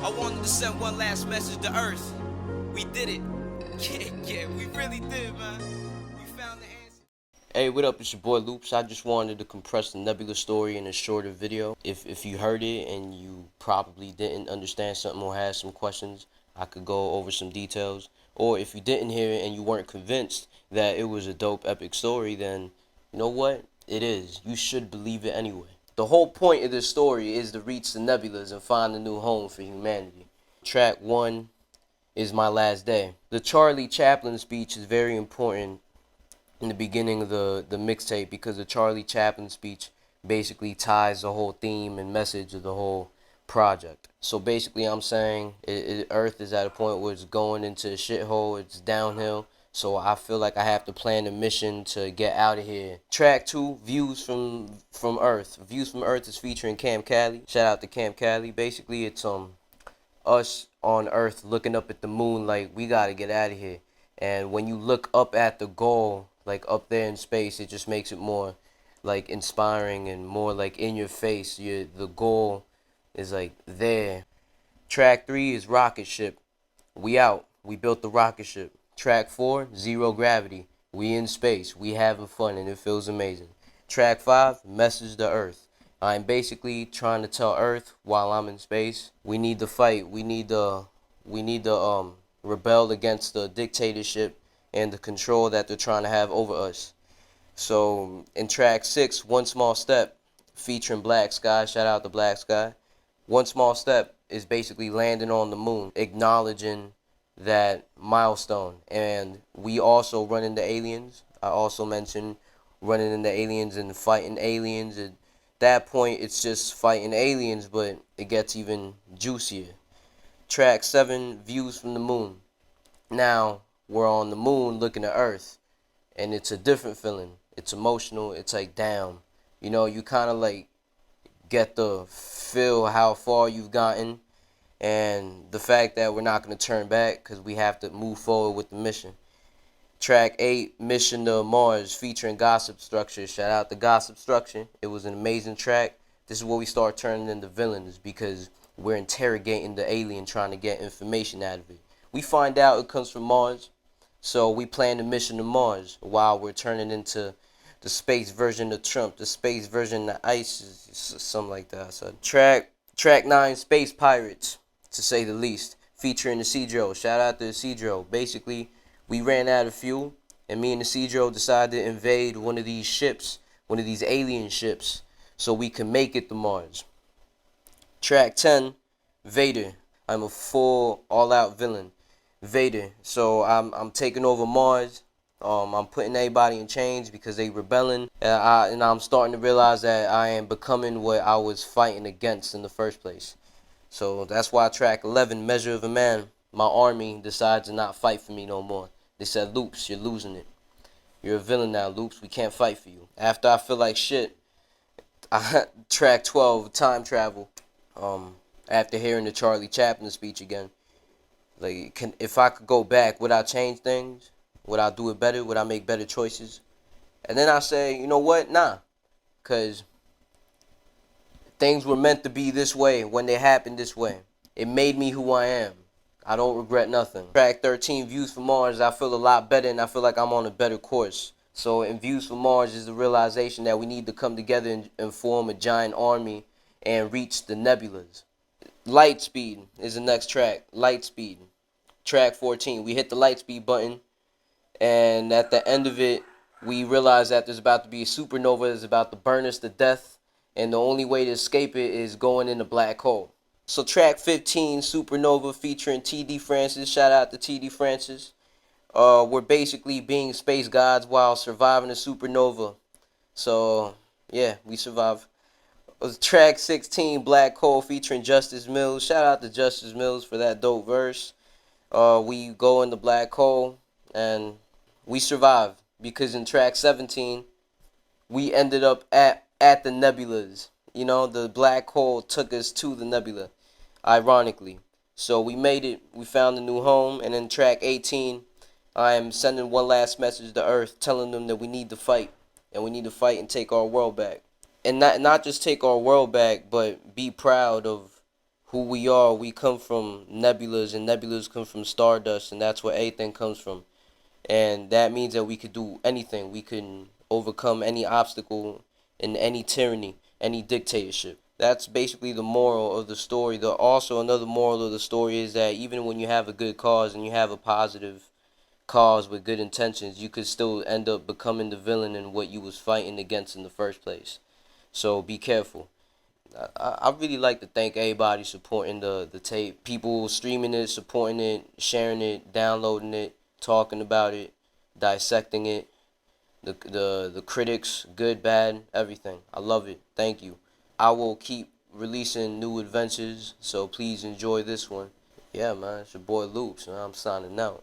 I wanted to send one last message to Earth. We did it. Yeah, we really did, man. We found the answer. Hey, what up? It's your boy Loops. I just wanted to compress the Nebula story in a shorter video. If you heard it and you probably didn't understand something or had some questions, I could go over some details. Or if you didn't hear it and you weren't convinced that it was a dope, epic story, then you know what? It is. You should believe it anyway. The whole point of this story is to reach the nebulas and find a new home for humanity. Track 1 is My Last Day. The Charlie Chaplin speech is very important in the beginning of the mixtape because the Charlie Chaplin speech basically ties the whole theme and message of the whole project. So basically I'm saying Earth is at a point where it's going into a shithole, it's downhill. So I feel like I have to plan a mission to get out of here. Track 2, Views from Earth. Views from Earth is featuring Cam Cali. Shout out to Cam Cali. Basically it's us on Earth looking up at the moon like we gotta get out of here. And when you look up at the goal, like up there in space, it just makes it more like inspiring and more like in your face. The goal is like there. Track 3 is Rocket Ship. We out. We built the rocket ship. Track 4, Zero Gravity. We in space. We having fun and it feels amazing. Track 5, Message to Earth. I'm basically trying to tell Earth while I'm in space, we need to fight. We need to rebel against the dictatorship and the control that they're trying to have over us. So in track 6, One Small Step, featuring Black Sky. Shout out to Black Sky. One Small Step is basically landing on the moon, acknowledging that milestone. And we also run into aliens. I also mentioned running into aliens and fighting aliens. At that point, it's just fighting aliens, but it gets even juicier. Track 7, Views from the Moon. Now, we're on the moon looking at Earth, and it's a different feeling. It's emotional. It's like, damn. You know, you kind of like get to feel how far you've gotten and the fact that we're not going to turn back because we have to move forward with the mission. Track 8, Mission to Mars, featuring Gossip Structure. Shout out to Gossip Structure. It was an amazing track. This is where we start turning into villains because we're interrogating the alien trying to get information out of it. We find out it comes from Mars, so we plan the mission to Mars while we're turning into the space version of Trump, the space version of ISIS, something like that. So track 9, Space Pirates, to say the least, featuring the Cedro. Shout out to the Cedro. Basically, we ran out of fuel, and me and the Cedro decided to invade one of these ships, one of these alien ships, so we can make it to Mars. Track 10, VADER. I'm a full, all-out villain. VADER. So I'm taking over Mars. I'm putting everybody in chains because they rebelling, and I'm starting to realize that I am becoming what I was fighting against in the first place. So that's why track 11, Measure of a Man, my army decides to not fight for me no more. They said, Loops, you're losing it. You're a villain now, Loops. We can't fight for you. After I feel like shit, track 12, Time Travel. After hearing the Charlie Chaplin speech again, like, if I could go back, would I change things? Would I do it better? Would I make better choices? And then I say, you know what? Nah. Because things were meant to be this way when they happened this way. It made me who I am. I don't regret nothing. Track 13, Views from Mars, I feel a lot better and I feel like I'm on a better course. So in Views from Mars is the realization that we need to come together and form a giant army and reach the nebulas. Lightspeed is the next track. Lightspeed. Track 14. We hit the Lightspeed button, and at the end of it, we realize that there's about to be a supernova that's about to burn us to death, and the only way to escape it is going in a black hole. So track 15, Supernova, featuring T.D. Francis. Shout out to T.D. Francis. We're basically being space gods while surviving a supernova. So, yeah, we survive. Track 16, Black Hole, featuring Justice Mills. Shout out to Justice Mills for that dope verse. We go in the black hole and we survive because in track 17 we ended up at the nebulas. You know, the black hole took us to the nebula, ironically. So we made it, we found a new home, and in track 18 I am sending one last message to Earth telling them that we need to fight, and we need to fight and take our world back. And not just take our world back, but be proud of who we are. We come from nebulas, and nebulas come from stardust, and that's where everything comes from. And that means that we could do anything. We can overcome any obstacle and any tyranny, any dictatorship. That's basically the moral of the story. Also, another moral of the story is that even when you have a good cause and you have a positive cause with good intentions, you could still end up becoming the villain in what you was fighting against in the first place. So be careful. I really like to thank everybody supporting the tape. People streaming it, supporting it, sharing it, downloading it, talking about it, dissecting it. The critics, good, bad, everything. I love it. Thank you. I will keep releasing new adventures, so please enjoy this one. Yeah, man, it's your boy Loops, and I'm signing out.